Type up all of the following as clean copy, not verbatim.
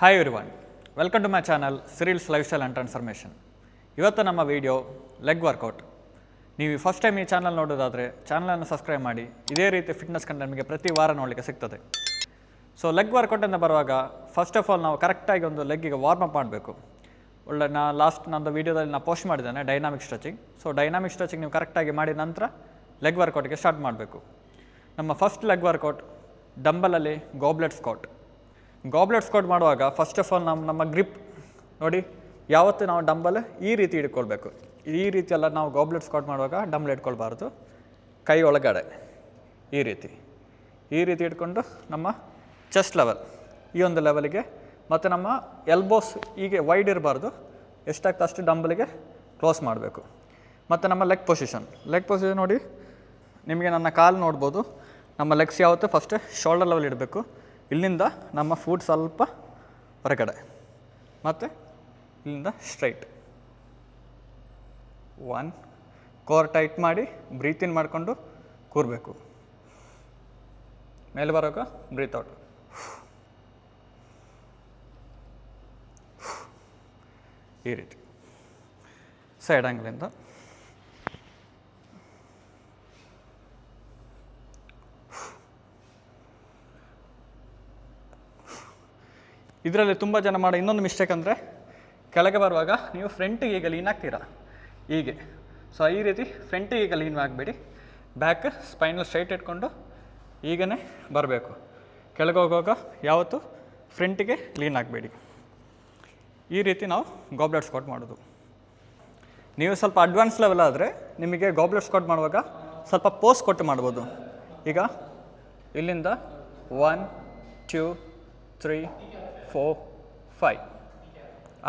Hi everyone, welcome to my channel Cyril's Lifestyle and Transformation. ಇವತ್ತು ನಮ್ಮ video leg workout. ನೀವು first time ಈ channel ನೋಡೋದಾದರೆ ಚಾನಲನ್ನು ಸಬ್ಸ್ಕ್ರೈಬ್ ಮಾಡಿ. ಇದೇ ರೀತಿ ಫಿಟ್ನೆಸ್ ಕಂಟೆಂಟ್ ನಿಮಗೆ ಪ್ರತಿ ವಾರ ನೋಡಲಿಕ್ಕೆ ಸಿಗ್ತದೆ. ಸೊ ಲೆಗ್ ವರ್ಕೌಟ್ ಅಂತ ಬರುವಾಗ ಫಸ್ಟ್ ಆಫ್ ಆಲ್ ನಾವು ಕರೆಕ್ಟಾಗಿ ಒಂದು ಲೆಗ್ಗಿಗೆ ವಾರ್ಮ್ ಅಪ್ ಮಾಡಬೇಕು. ಒಳ್ಳೆ ನಂದು ವೀಡಿಯೋದಲ್ಲಿ ನಾನು ಪೋಸ್ಟ್ ಮಾಡಿದ್ದೇನೆ dynamic stretching. So dynamic stretching ನೀವು ಕರೆಕ್ಟಾಗಿ ಮಾಡಿದ ನಂತರ ಲೆಗ್ ವರ್ಕೌಟ್ಗೆ ಸ್ಟಾರ್ಟ್ ಮಾಡಬೇಕು. ನಮ್ಮ ಫಸ್ಟ್ ಲೆಗ್ ವರ್ಕೌಟ್ ಡಂಬಲಲ್ಲಿ ಗಾಬ್ಲೆಟ್ ಸ್ಕ್ವಾಟ್. ಗಾಬ್ಲೆಟ್ ಸ್ಕ್ವಾಟ್ ಮಾಡುವಾಗ ಫಸ್ಟ್ ಆಫ್ ಆಲ್ ನಮ್ಮ ಗ್ರಿಪ್ ನೋಡಿ, ಯಾವತ್ತು ನಾವು ಡಂಬಲ್ ಈ ರೀತಿ ಹಿಡ್ಕೊಳ್ಬೇಕು. ಈ ರೀತಿ ಎಲ್ಲ ನಾವು ಗಾಬ್ಲೆಟ್ ಸ್ಕ್ವಾಟ್ ಮಾಡುವಾಗ ಡಂಬಲ್ ಇಟ್ಕೊಳ್ಬಾರ್ದು. ಕೈ ಒಳಗಡೆ ಈ ರೀತಿ ಇಟ್ಕೊಂಡು ನಮ್ಮ ಚೆಸ್ಟ್ ಲೆವೆಲ್ ಈ ಒಂದು ಲೆವೆಲಿಗೆ, ಮತ್ತು ನಮ್ಮ ಎಲ್ಬೋಸ್ ಹೀಗೆ ವೈಡ್ ಇರಬಾರ್ದು. ಎಷ್ಟಾಗ್ತದೆ ಅಷ್ಟು ಡಂಬಲಿಗೆ ಕ್ಲೋಸ್ ಮಾಡಬೇಕು. ಮತ್ತು ನಮ್ಮ ಲೆಗ್ ಪೊಸಿಷನ್ ನೋಡಿ, ನಿಮಗೆ ನನ್ನ ಕಾಲು ನೋಡ್ಬೋದು. ನಮ್ಮ ಲೆಗ್ಸ್ ಯಾವತ್ತು ಫಸ್ಟ್ ಶೋಲ್ಡರ್ ಲೆವೆಲ್ ಇಡಬೇಕು. ಇಲ್ಲಿಂದ ನಮ್ಮ ಫುಟ್ ಸ್ವಲ್ಪ ಹೊರಗಡೆ, ಮತ್ತು ಇಲ್ಲಿಂದ ಸ್ಟ್ರೈಟ್. 1 ಕೋರ್ ಟೈಟ್ ಮಾಡಿ ಬ್ರೀತ್ ಇನ್ ಮಾಡಿಕೊಂಡು ಕೂರಬೇಕು. ಮೇಲೆ ಬರೋಕೆ ಬ್ರೀತ್ ಔಟ್. ಈ ರೀತಿ ಸೈಡ್ ಆ್ಯಂಗ್ಲಿಂದ ಇದರಲ್ಲಿ ತುಂಬ ಜನ ಮಾಡೋ ಇನ್ನೊಂದು ಮಿಸ್ಟೇಕ್ ಅಂದರೆ, ಕೆಳಗೆ ಬರುವಾಗ ನೀವು ಫ್ರಂಟಿಗೆ ಈಗ ಲೀನ್ ಆಗ್ತೀರಾ ಹೀಗೆ. ಸೊ ಈ ರೀತಿ ಫ್ರಂಟಿಗೆ ಈಗ ಲೀನ್ ಆಗಬೇಡಿ. ಬ್ಯಾಕ್ ಸ್ಪೈನಲ್ ಸ್ಟ್ರೈಟ್ ಇಟ್ಕೊಂಡು ಈಗನೇ ಬರಬೇಕು. ಕೆಳಗೆ ಹೋಗುವಾಗ ಯಾವತ್ತು ಫ್ರಂಟಿಗೆ ಲೀನ್ ಆಗಬೇಡಿ. ಈ ರೀತಿ ನಾವು ಗಾಬ್ಲೆಟ್ ಸ್ಕ್ವಾಟ್ ಮಾಡೋದು. ನೀವು ಸ್ವಲ್ಪ ಅಡ್ವಾನ್ಸ್ ಲೆವೆಲ್ ಆದರೆ ನಿಮಗೆ ಗಾಬ್ಲೆಟ್ ಸ್ಕ್ವಾಟ್ ಮಾಡುವಾಗ ಸ್ವಲ್ಪ ಪೋಸ್ ಕೊಟ್ಟು ಮಾಡ್ಬೋದು. ಈಗ ಇಲ್ಲಿಂದ 1 2 3 4 5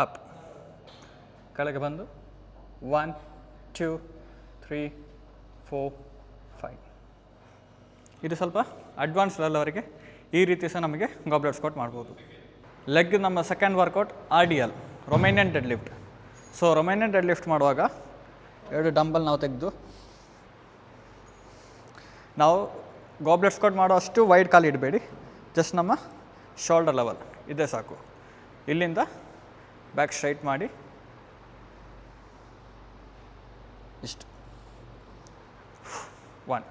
ಅಪ್, ಕೆಳಗೆ ಬಂದು 1 2 3 4 5. ಇದು ಸ್ವಲ್ಪ ಅಡ್ವಾನ್ಸ್ ಲೆವೆಲ್ವರೆಗೆ ಈ ರೀತಿ ಸಹ ನಮಗೆ ಗಾಬ್ಲೆಟ್ ಸ್ಕ್ವಾಟ್ ಮಾಡ್ಬೋದು. ಲೆಗ್ ನಮ್ಮ second workout RDL, Romanian dead lift. So Romanian dead lift ಮಾಡುವಾಗ 2 ಡಂಬಲ್ ನಾವು ತೆಗೆದು, ನಾವು ಗಾಬ್ಲೆಟ್ ಸ್ಕ್ವಾಟ್ ಮಾಡೋ ಅಷ್ಟು ವೈಡ್ ಕಾಲು ಇಡಬೇಡಿ. ಜಸ್ಟ್ ನಮ್ಮ ಶೋಲ್ಡರ್ ಲೆವೆಲ್ ಇದೇ ಸಾಕು. ಇಲ್ಲಿಂದ ಬ್ಯಾಕ್ ಸ್ಟ್ರೈಟ್ ಮಾಡಿ ಇಷ್ಟು 1.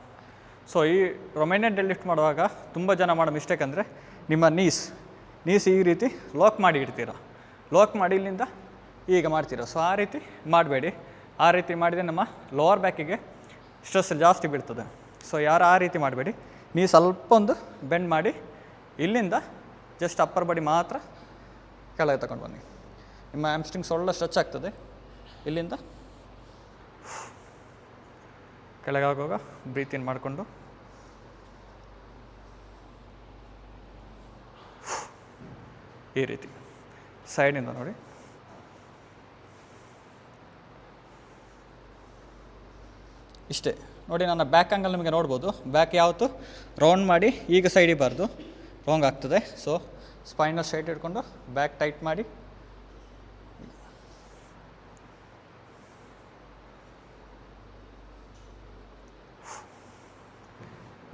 ಸೊ ಈ ರೊಮೇನಿಯನ್ ಡೆಡ್ ಲಿಫ್ಟ್ ಮಾಡುವಾಗ ತುಂಬ ಜನ ಮಾಡೋ ಮಿಸ್ಟೇಕ್ ಅಂದರೆ, ನಿಮ್ಮ ನೀಸ್ ಈ ರೀತಿ ಲಾಕ್ ಮಾಡಿ ಇಡ್ತೀರ. ಲಾಕ್ ಮಾಡಿ ಇಲ್ಲಿಂದ ಈಗ ಮಾಡ್ತೀರ. ಸೊ ಆ ರೀತಿ ಮಾಡಬೇಡಿ. ಆ ರೀತಿ ಮಾಡಿದರೆ ನಮ್ಮ ಲೋವರ್ ಬ್ಯಾಕಿಗೆ ಸ್ಟ್ರೆಸ್ ಜಾಸ್ತಿ ಬೀಳ್ತದೆ. ಸೊ ಯಾರು ಆ ರೀತಿ ಮಾಡಬೇಡಿ. ನೀವು ಸ್ವಲ್ಪ ಒಂದು ಬೆಂಡ್ ಮಾಡಿ ಇಲ್ಲಿಂದ ಜಸ್ಟ್ ಅಪ್ಪರ್ ಬಾಡಿ ಮಾತ್ರ ಕೆಳಗೆ ತಗೊಂಡು ಬನ್ನಿ. ನಿಮ್ಮ ಹ್ಯಾಮ್ಸ್ಟ್ರಿಂಗ್ಸ್ ಒಳ್ಳೆ ಸ್ಟ್ರೆಚ್ ಆಗ್ತದೆ. ಇಲ್ಲಿಂದ ಕೆಳಗೆ ಆಗುವಾಗ ಬ್ರೀತ್ ಇನ್ ಮಾಡಿಕೊಂಡು ಈ ರೀತಿ ಸೈಡಿಂದ ನೋಡಿ. ಇಷ್ಟೇ ನೋಡಿ. ನನ್ನ ಬ್ಯಾಕ್ ಆ್ಯಂಗಲ್ ನಿಮಗೆ ನೋಡ್ಬೋದು. ಬ್ಯಾಕ್ ಯಾವತ್ತು ರೌಂಡ್ ಮಾಡಿ ಈಗ ಸೈಡ್ ಇರಬಾರ್ದು, ರಾಂಗ್ ಆಗ್ತದೆ. ಸೊ ಸ್ಪೈನಲ್ ಸ್ಟ್ರೈಟ್ ಇಟ್ಕೊಂಡು ಬ್ಯಾಕ್ ಟೈಟ್ ಮಾಡಿ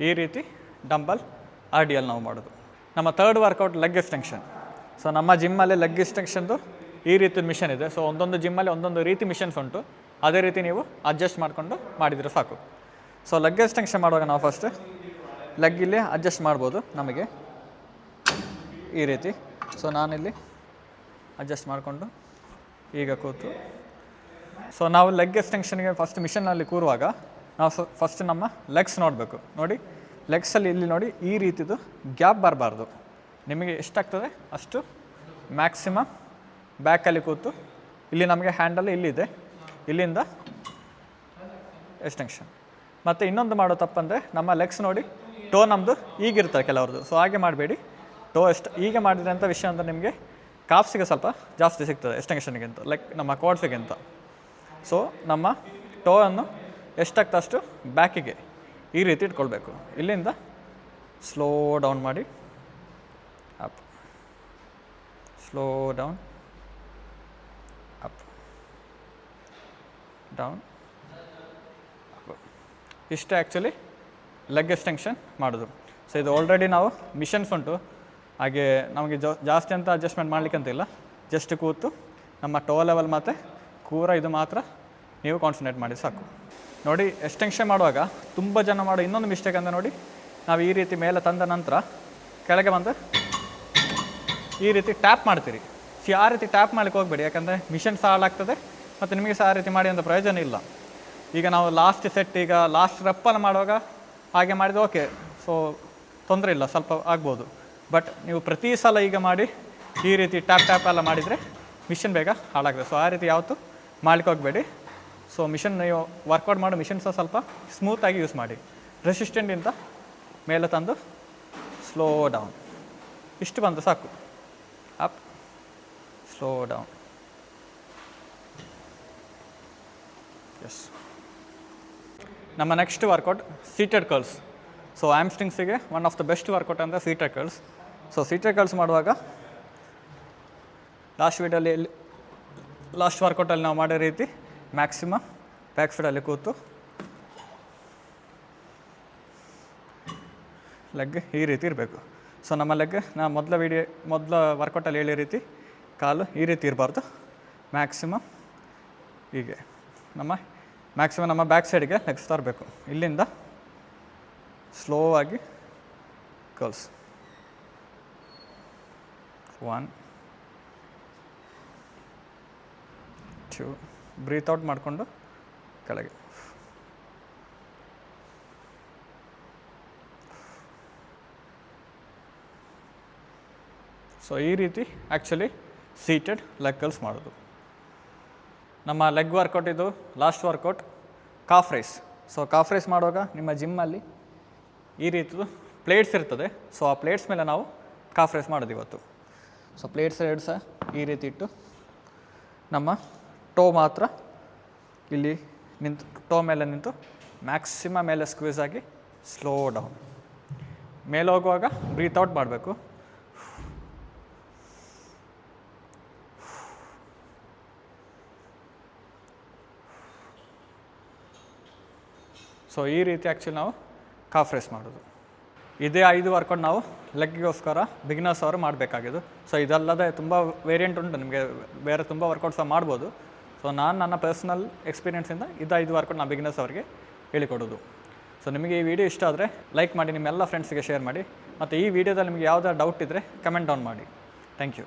ಈ ರೀತಿ ಡಂಬಲ್ RDL ನಾವು ಮಾಡೋದು. ನಮ್ಮ third workout leg extension. So ನಮ್ಮ ಜಿಮ್ಮಲ್ಲಿ ಲೆಗ್ ಎಕ್ಸ್ಟೆನ್ಷನ್ದು ಈ ರೀತಿ ಮಿಷನ್ ಇದೆ. ಸೊ ಒಂದೊಂದು ಜಿಮ್ಮಲ್ಲಿ ಒಂದೊಂದು ರೀತಿ ಮಿಷನ್ಸ್ ಉಂಟು. ಅದೇ ರೀತಿ ನೀವು ಅಡ್ಜಸ್ಟ್ ಮಾಡಿಕೊಂಡು ಮಾಡಿದರೆ ಸಾಕು. ಸೊ ಲೆಗ್ ಎಕ್ಸ್ಟೆನ್ಷನ್ ಮಾಡುವಾಗ ನಾವು ಫಸ್ಟ್ ಲೆಗ್ ಇಲ್ಲಿ ಅಡ್ಜಸ್ಟ್ ಮಾಡ್ಬೋದು ನಮಗೆ ಈ ರೀತಿ. ಸೊ ನಾನಿಲ್ಲಿ ಅಡ್ಜಸ್ಟ್ ಮಾಡಿಕೊಂಡು ಈಗ ಕೂತು, ಸೊ ನಾವು ಲೆಗ್ ಎಕ್ಸ್ಟೆನ್ಷನ್ಗೆ ಫಸ್ಟ್ ಮಿಷನ್ನಲ್ಲಿ ಕೂರುವಾಗ ನಾವು ಫಸ್ಟ್ ನಮ್ಮ ಲೆಗ್ಸ್ ನೋಡಬೇಕು. ನೋಡಿ ಲೆಗ್ಸಲ್ಲಿ ಇಲ್ಲಿ ನೋಡಿ ಈ ರೀತಿದು ಗ್ಯಾಪ್ ಬರಬಾರ್ದು. ನಿಮಗೆ ಎಷ್ಟಾಗ್ತದೆ ಅಷ್ಟು ಮ್ಯಾಕ್ಸಿಮಮ್ ಬ್ಯಾಕಲ್ಲಿ ಕೂತು, ಇಲ್ಲಿ ನಮಗೆ ಹ್ಯಾಂಡಲ್ ಇಲ್ಲಿದೆ, ಇಲ್ಲಿಂದ ಎಕ್ಸ್ಟೆನ್ಷನ್. ಮತ್ತು ಇನ್ನೊಂದು ಮಾಡೋ ತಪ್ಪಂದರೆ ನಮ್ಮ ಲೆಗ್ಸ್ ನೋಡಿ ಟೋ ನಮ್ಮದು ಈಗಿರ್ತದೆ ಕೆಲವ್ರದ್ದು. ಸೊ ಹಾಗೆ ಮಾಡಬೇಡಿ. ಟೋ ಈಗ ಮಾಡಿದ್ರೆ ಅಂತ ವಿಷಯ ಅಂದರೆ ನಿಮಗೆ ಕಾಫ್ಸಿಗೆ ಸ್ವಲ್ಪ ಜಾಸ್ತಿ ಸಿಗ್ತದೆ ಎಕ್ಸ್ಟೆನ್ಷನ್ಗಿಂತ, ಲೈಕ್ ನಮ್ಮ ಕ್ವಾಡ್ಸಿಗಿಂತ. ಸೊ ನಮ್ಮ ಟೋ ಅನ್ನು ಎಷ್ಟಾಗ್ತದೆ ಅಷ್ಟು ಬ್ಯಾಕಿಗೆ ಈ ರೀತಿ ಇಟ್ಕೊಳ್ಬೇಕು. ಇಲ್ಲಿಂದ ಸ್ಲೋ ಡೌನ್ ಮಾಡಿ up, slow down up, down up. ಇಷ್ಟೇ ಆ್ಯಕ್ಚುಲಿ ಲೆಗ್ ಎಕ್ಸ್ಟೆನ್ಷನ್ ಮಾಡೋದು. ಸೊ ಇದು ಆಲ್ರೆಡಿ ನಾವು ಮಿಷನ್ಸ್ ಉಂಟು. ಹಾಗೆ ನಮಗೆ ಜಾಸ್ತಿ ಅಂತ ಅಡ್ಜಸ್ಟ್ಮೆಂಟ್ ಮಾಡಲಿಕ್ಕಂತಿಲ್ಲ, ಜಸ್ಟ್ ಕೂತು ನಮ್ಮ ಟೋ ಲೆವೆಲ್ ಮತ್ತು ಕೂರ ಇದು ಮಾತ್ರ ನೀವು ಕಾನ್ಸಂಟ್ರೇಟ್ ಮಾಡಿ ಸಾಕು. ನೋಡಿ ಎಕ್ಸ್ಟೆನ್ಷನ್ ಮಾಡುವಾಗ ತುಂಬ ಜನ ಮಾಡೋ ಇನ್ನೊಂದು ಮಿಸ್ಟೇಕ್ ಅಂದರೆ ನೋಡಿ, ನಾವು ಈ ರೀತಿ ಮೇಲೆ ತಂದ ನಂತರ ಕೆಳಗೆ ಬಂದು ಈ ರೀತಿ ಟ್ಯಾಪ್ ಮಾಡ್ತೀರಿ. ಆ ರೀತಿ ಟ್ಯಾಪ್ ಮಾಡಲಿಕ್ಕೆ ಹೋಗಬೇಡಿ, ಯಾಕಂದರೆ ಮಿಷನ್ ಸಹ ಹಾಳಾಗ್ತದೆ ಮತ್ತು ನಿಮಗೆ ಸಹ ಆ ರೀತಿ ಮಾಡಿ ಅಂತ ಪ್ರಯೋಜನ ಇಲ್ಲ. ಈಗ ನಾವು ಲಾಸ್ಟ್ ಸೆಟ್, ಈಗ ಲಾಸ್ಟ್ ರಪ್ಪಲ್ಲಿ ಮಾಡುವಾಗ ಹಾಗೆ ಮಾಡಿದರೆ ಓಕೆ, ಸೊ ತೊಂದರೆ ಇಲ್ಲ, ಸ್ವಲ್ಪ ಆಗ್ಬೋದು. ಬಟ್ ನೀವು ಪ್ರತಿ ಸಲ ಈಗ ಮಾಡಿ ಈ ರೀತಿ ಟ್ಯಾಪ್ ಎಲ್ಲ ಮಾಡಿದರೆ ಮಿಷನ್ ಬೇಗ ಹಾಳಾಗ್ತದೆ. ಸೊ ಆ ರೀತಿ ಯಾವತ್ತೂ ಮಾಡ್ಲಿಕ್ಕೆ ಹೋಗಬೇಡಿ. ಸೊ ಮಿಷನ್ ನೀವು ವರ್ಕೌಟ್ ಮಾಡೋ ಮಿಷನ್ ಸಹ ಸ್ವಲ್ಪ ಸ್ಮೂತಾಗಿ ಯೂಸ್ ಮಾಡಿ. ರೆಸಿಸ್ಟೆಂಟಿಂದ ಮೇಲೆ ತಂದು ಸ್ಲೋ ಡೌನ್, ಇಷ್ಟು ಬಂದು ಸಾಕು. Up, slow down. ಎಸ್. ನಮ್ಮ next workout seated curls. So ಆಮ್ಸ್ಟ್ರಿಂಗ್ಸಿಗೆ one of the best workout ಅಂದರೆ seated curls. So seated curls ಮಾಡುವಾಗ ಲಾಸ್ಟ್ ವರ್ಕೌಟಲ್ಲಿ ನಾವು ಮಾಡೋ ರೀತಿ ಮ್ಯಾಕ್ಸಿಮಮ್ ಬ್ಯಾಕ್ ಸೈಡಲ್ಲಿ ಕೂತು ಲೆಗ್ ಈ ರೀತಿ ಇರಬೇಕು. ಸೊ ನಮ್ಮ ಲೆಗ್ ಮೊದಲ ವರ್ಕೌಟಲ್ಲಿ ಹೇಳೋ ರೀತಿ ಕಾಲು ಈ ರೀತಿ ಇರಬಾರ್ದು, ಮ್ಯಾಕ್ಸಿಮಮ್ ಹೀಗೆ ನಮ್ಮ ಬ್ಯಾಕ್ ಸೈಡಿಗೆ ಲೆಗ್ಸ್ ತರಬೇಕು. ಇಲ್ಲಿಂದ ಸ್ಲೋ ಆಗಿ ಕರ್ಲ್ಸ್. 1 2 ಬ್ರೀತ್ ಔಟ್ ಮಾಡಿಕೊಂಡು ಕೆಳಗೆ. ಸೊ ಈ ರೀತಿ ಆ್ಯಕ್ಚುಲಿ ಸೀಟೆಡ್ ಲೆಗ್ ಕರ್ಲ್ಸ್ ಮಾಡೋದು. ನಮ್ಮ ಲೆಗ್ ವರ್ಕೌಟ್ ಇದು last workout calf raise. So calf raise ಮಾಡುವಾಗ ನಿಮ್ಮ ಜಿಮ್ಮಲ್ಲಿ ಈ ರೀತಿದು ಪ್ಲೇಟ್ಸ್ ಇರ್ತದೆ. ಸೊ ಆ ಪ್ಲೇಟ್ಸ್ ಮೇಲೆ ನಾವು ಕಾಫ್ ರೈಸ್ ಮಾಡೋದು ಇವತ್ತು. ಸೊ ಪ್ಲೇಟ್ಸ್ ಎರಡು ಸಹ ಈ ರೀತಿ ಇಟ್ಟು ನಮ್ಮ ಟೋ ಮಾತ್ರ ಇಲ್ಲಿ ನಿಂತು, ಟೋ ಮೇಲೆ ನಿಂತು ಮ್ಯಾಕ್ಸಿಮಮ್ ಮೇಲೆ ಸ್ಕ್ವೀಸ್ ಆಗಿ ಸ್ಲೋ ಡೌನ್. ಮೇಲೆ ಹೋಗುವಾಗ ಬ್ರೀತ್ ಔಟ್ ಮಾಡಬೇಕು. ಸೊ ಈ ರೀತಿ ಆ್ಯಕ್ಚುಲಿ ನಾವು ಕಾಫ್ ರೈಸ್ ಮಾಡೋದು. ಇದೇ 5 ವರ್ಕೌಟ್ ನಾವು ಲೆಗ್ಗೋಸ್ಕರ ಬಿಗಿನರ್ಸ್ ಅವರು ಮಾಡಬೇಕಾಗಿದ್ದು. ಸೊ ಇದಲ್ಲದೆ ತುಂಬ ವೇರಿಯಂಟ್ ಉಂಟು, ನಿಮಗೆ ಬೇರೆ ತುಂಬ ವರ್ಕೌಟ್ ಸಹ ಮಾಡ್ಬೋದು. ಸೊ ನಾನು ನನ್ನ ಪರ್ಸ್ನಲ್ ಎಕ್ಸ್ಪೀರಿಯೆನ್ಸಿಂದ 5 ವರ್ಕೌಟ್ ನಾನು ಬಿಗಿನರ್ಸ್ ಅವರಿಗೆ ಹೇಳಿಕೊಡೋದು. ಸೊ ನಿಮಗೆ ಈ ವಿಡಿಯೋ ಇಷ್ಟ ಆದರೆ ಲೈಕ್ ಮಾಡಿ, ನಿಮ್ಮೆಲ್ಲ ಫ್ರೆಂಡ್ಸಿಗೆ ಶೇರ್ ಮಾಡಿ, ಮತ್ತು ಈ ವಿಡಿಯೋದಲ್ಲಿ ನಿಮಗೆ ಯಾವುದಾದ್ರು ಡೌಟ್ ಇದ್ದರೆ ಕಮೆಂಟ್ ಡೌನ್ ಮಾಡಿ. Thank you.